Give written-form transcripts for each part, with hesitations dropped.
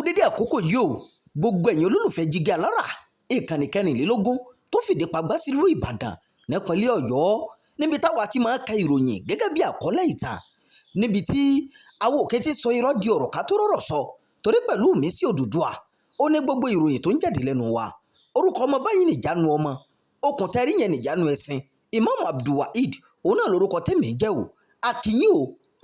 dédé àkókò yìí o gbogbo ẹ̀yin olólùfẹ́ Jígí Alára ìkànnì 24 tó fìdí pagbá sílùú Ìbàdàn nípínlẹ̀ Ọ̀yọ́ níbi táwa ti máa ka ìròyìn gẹ́gẹ́ bí àkọlé ìtàn níbi tí àwọn òkè ti sọ irọ́ di ọ̀rọ̀ ká tó rọ̀rọ̀ sọ torí pẹ̀lú mi sí Odùduwà ó ní gbogbo ìròyìn tó ń jáde lẹ́nu wa orúkọ ọmọ báyìí nìjánu ọmọ okùn tẹ́rí yẹn nìjánu ẹ̀sìn Imam Abdulwaheed òun náà lórúkọ tèmi jẹ́ o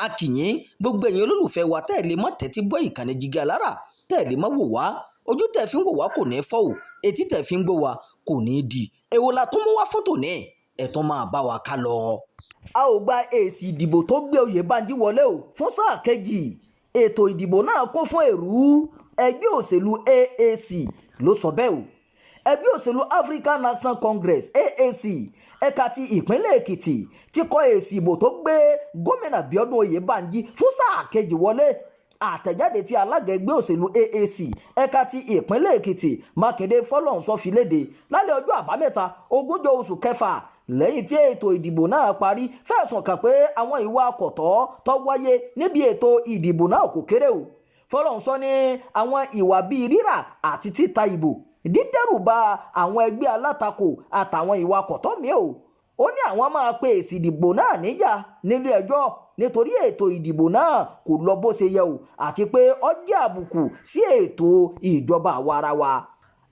akínyìn gbogbo ẹ̀yin olólùfẹ́ wa tẹ́ẹ̀lé mọ́ tẹ́tí gbọ́ ìkànnì Jígí Alára tẹ́ẹ̀lé mọ́ wò wá ojú tẹ́ẹ̀ fi ń wò wá kò ní fọ́ o etí tẹ́ẹ̀ fi ń gbọ́ wa kò ní di èwo la tó mú wá fótò ní ẹ̀tọ́ máa bá wa ká lọ. a ò gba èsì ìdìbò tó gbé Oyèbánjí wọlé o fún sáà kejì ètò ìdìbò náà kún fún èrú ẹgbẹ́ òṣèlú AAC ló sọ bẹ́ẹ̀ o ẹgbẹ́ òṣèlú African National Congress AAC ẹ̀ka ti ìpínlẹ̀ Èkìtì ti kọ èsì ìbò tó gbé gómìnà Bíọ́dún Oyèbánjí fún sáà kejì wọlé àtẹ̀jáde tí alága ẹgbẹ́ òṣèlú AAC ẹ̀ka ti ìpínlẹ̀ Èkìtì Mákindé Fọlọ́runṣọ́ fi léde lálẹ́ ọjọ́ àbámẹ́ta 20 oṣù kẹfà lẹ́yìn tí ètò ìdìbò náà parí fẹ̀sùn kàn pé àwọn ìwà àkọ́tọ́ tó wáyé níbi ètò ìdìbò náà kò kéré o Fọlọ́runṣọ́ ní àwọn ìwà bíi rírà àti títa ìbò dídẹ́rùbà àwọn ẹgbẹ́ alátakò àtàwọn ìwà àkọ́tọ́ míì ó ní àwọn máa pe èsì ìdìbò náà níjà nílé ẹjọ́ nítorí ètò ìdìbò náà kò lọ bó ṣe yẹ o àti pé ó jẹ́ àbùkù sí ètò ìjọba àwarawa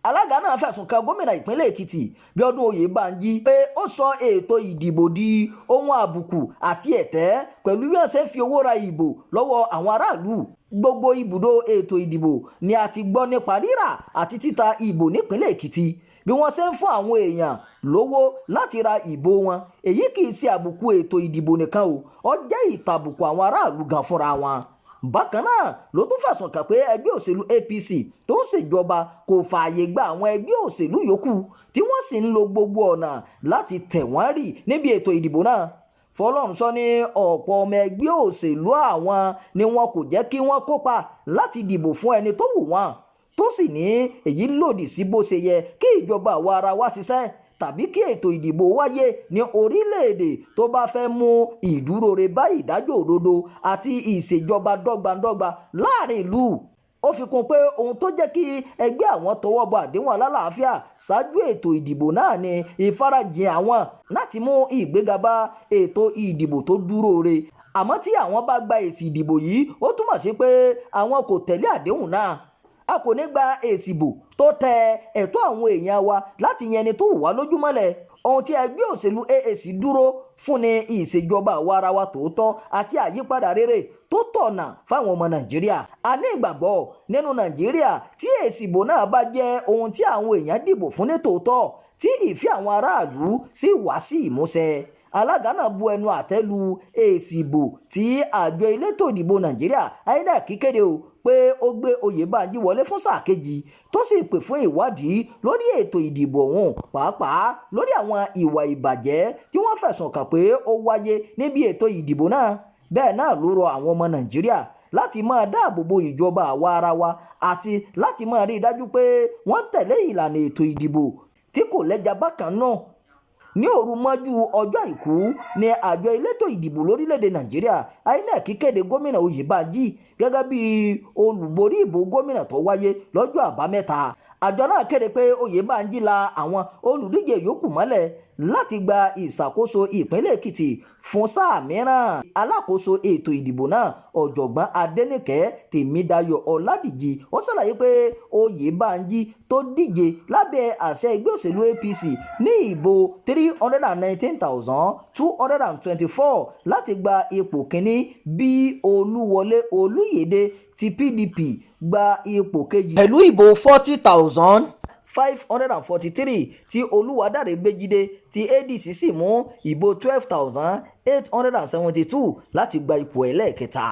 alága náà fẹ̀sùn kan gómìnà ìpínlẹ̀ Èkìtì Bíọ́dún Oyèbánjí pé ó sọ ètò ìdìbò di ohun àbùkù àti ẹ̀tẹ́ pẹ̀lú bí wọ́n ṣe ń fi owó ra ìbò lọ́wọ́ àwọn aráàlú gbogbo ibùdó ètò ìdìbò ni a ti gbọ́ nípa rírà àti títa ìbò nípínlẹ̀ Èkìtì bí wọ́n ṣe ń fún àwọn èèyàn lówó láti ra ìbò wọn èyí kì í ṣe àbùkù ètò ìdìbò nìkan o ó jẹ́ ìtàbùkù àwọn aráàlú gan fúnra wọn bákan náà ló tún fẹ̀sùn kàn pé ẹgbẹ́ òṣèlú APC tó ń ṣèjọba kò fààyè gba àwọn ẹgbẹ́ òṣèlú yòókù tí wọ́n sì ń lo gbogbo ọ̀nà láti tẹ̀ wọ́n rì níbi ètò ìdìbò náà Fọlọ́runṣọ́ ní ọ̀pọ̀ ọmọ ẹgbẹ́ òṣèlú àwọn ni wọn kò jẹ́ kí wọ́n kópa láti dìbò fún ẹni tó wù wọ́n tó sì ní èyí lòdì sí bó ṣe yẹ kí ìjọba àwa ara wa ṣiṣẹ́ tàbí kí ètò ìdìbò wáyé ní orílẹ̀-èdè tó bá fẹ́ mú ìdúróore bá ìdájọ́ òdodo àti ìṣèjọba dọ́gbandọ́gba láàrin ìlú ó fi kún pé ohun tó jẹ́ kí ẹgbẹ́ àwọn tọwọ́ bọ àdéhùn alálàáfíà ṣáájú ètò ìdìbò náà ni ìfarajìn àwọn láti mú ìgbéga bá ètò ìdìbò tó dúróore àmọ́ tí àwọn bá gba èsì ìdìbò yìí ó túmọ̀ sí pé àwọn kò tẹ̀lé àdéhùn náà a kò ní gba èsì ìbò tó tẹ ẹ̀tọ́ àwọn èèyàn wa láti yan ẹni tó wù wá lójúmọ́lẹ̀ ohun tí ẹgbẹ́ òṣèlú AAC dúró fún ni ìṣèjọba àwarawa tòótọ́ àti àyípadà rere tó tọ̀nà fáwọn ọmọ Nàìjíríà a ní ìgbàgbọ́ nínú Nàìjíríà tí èsì ìbò náà bá jẹ́ ohun tí àwọn èèyàn dìbò fún ní tòótọ́ tí ìfẹ́ àwọn aráàlú sì wá sí ìmúṣẹ alága náà bu ẹnu àtẹ́ lu èsì ìbò tí àjọ elétò ìdìbò Nàìjíríà INEC kéde o pé ó gbé Oyèbánjí wọlé fún sáà kejì tó sì pè fún ìwádìí lórí ètò ìdìbò ọ̀hún pàápàá lórí àwọn ìwà ìbàjẹ́ tí wọ́n fẹ̀sùn kàn pé ó wáyé níbi ètò ìdìbò náà bẹ́ẹ̀ náà ló rọ àwọn ọmọ Nàìjíríà láti máa dáàbò bo ìjọba àwa ara wa àti láti máa rí i dájú pé wọ́n tẹ̀lé ìlànà ètò ìdìbò tí kò lẹ́jà bákan náà ní òru mọ́jú ọjọ́ àìkú ní àjọ elétò ìdìbò lórílẹ̀‐èdè Nàìjíríà INEC kéde gómìnà Oyèbánjí gẹ́gẹ́ bí olùborí ìbò gómìnà tó wáyé lọ́jọ́ àbámẹ́ta àjọ náà kéde pé Oyèbánjí la àwọn olùdíje yòókù mọ́lẹ̀ láti gba ìṣàkóso ìpínlẹ̀ Èkìtì fún sáà mìíràn alákòóso ètò ìdìbò náà ọ̀jọ̀gbọ́n Adéníkẹ́ Tèmídayọ̀ Ọládìjì ó ṣàlàyé pé Oyèbánjí tó díje lábẹ́ àṣẹ ẹgbẹ́ òṣèlú APC ní ìbò 319,224 láti gba ipò kínní bí Olúwọlé Olúyèdè ti PDP gba ipò kejì pẹ̀lú ìbò 40,543 tí Olúwadáre Gbéjídé tí ADC sì mú ìbò 12,872 láti gba ipò ẹlẹ́ẹ̀kẹta.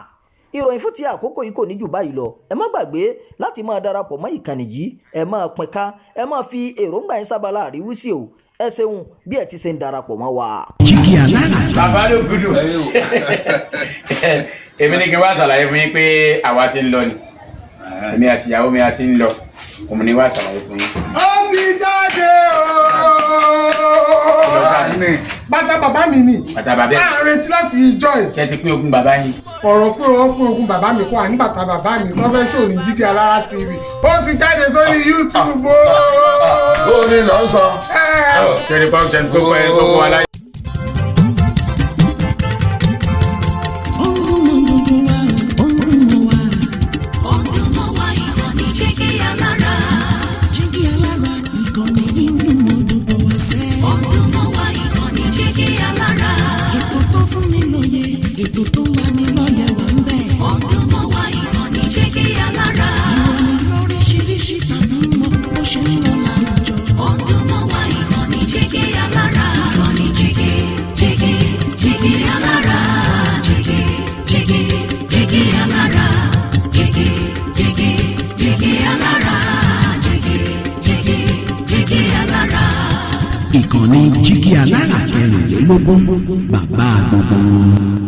ìròyìn fún ti àkókò yìí kò ní jù báyìí lọ ẹ má gbàgbé láti máa darapọ̀ mọ́ ìkànnì yìí ẹ máa pín ká ẹ máa fi èròǹgbà yín sábàlá àríwísí o ẹ ṣeun bí ẹ ti ṣe ń darapọ̀ mọ́ wa. Jígí Alára. bàbá ló gudu èmi ní kí n wá ṣàlàyé fún yín pé àwa ti ń lọ ni èmi àti ìyàwó mi a ti ń lọ òun ni wá ṣàlàyé fún yín. Ó ti jáde ooo. bàtà bàbá mi ni. Bàtà bàbá ẹ̀. a retí láti ìjọ ẹ̀. Ṣé ti pín ogún bàbá yín? ọ̀rọ̀ pé wọ́n pín ogún bàbá mi kó wà ní bàtà bàbá mi tó fẹ́ ṣòní Jígí Alára TV ó ti jáde sórí YouTube o. ó ní lọ sọ. Ṣé ní kọ́ ṣe ní kókó ẹ̀ tó kó aláyé. Ètò tó wà ní lọ́yẹ̀ wà ń bẹ̀. Ọdún mọ́ wá ìkànnì Jígí Alára. Ìròyìn lóríṣiríṣi tàbí mọ́ bó ṣe ń lọ láwùjọ. Ọdún mọ́ wá ìkànnì Jígí Alára. Ìkànnì Jígí Alára. Jígí Alára. Jígí Alára. Jígí Alára. Ìkànnì Jígí Alára 24 bàbá gbogbo.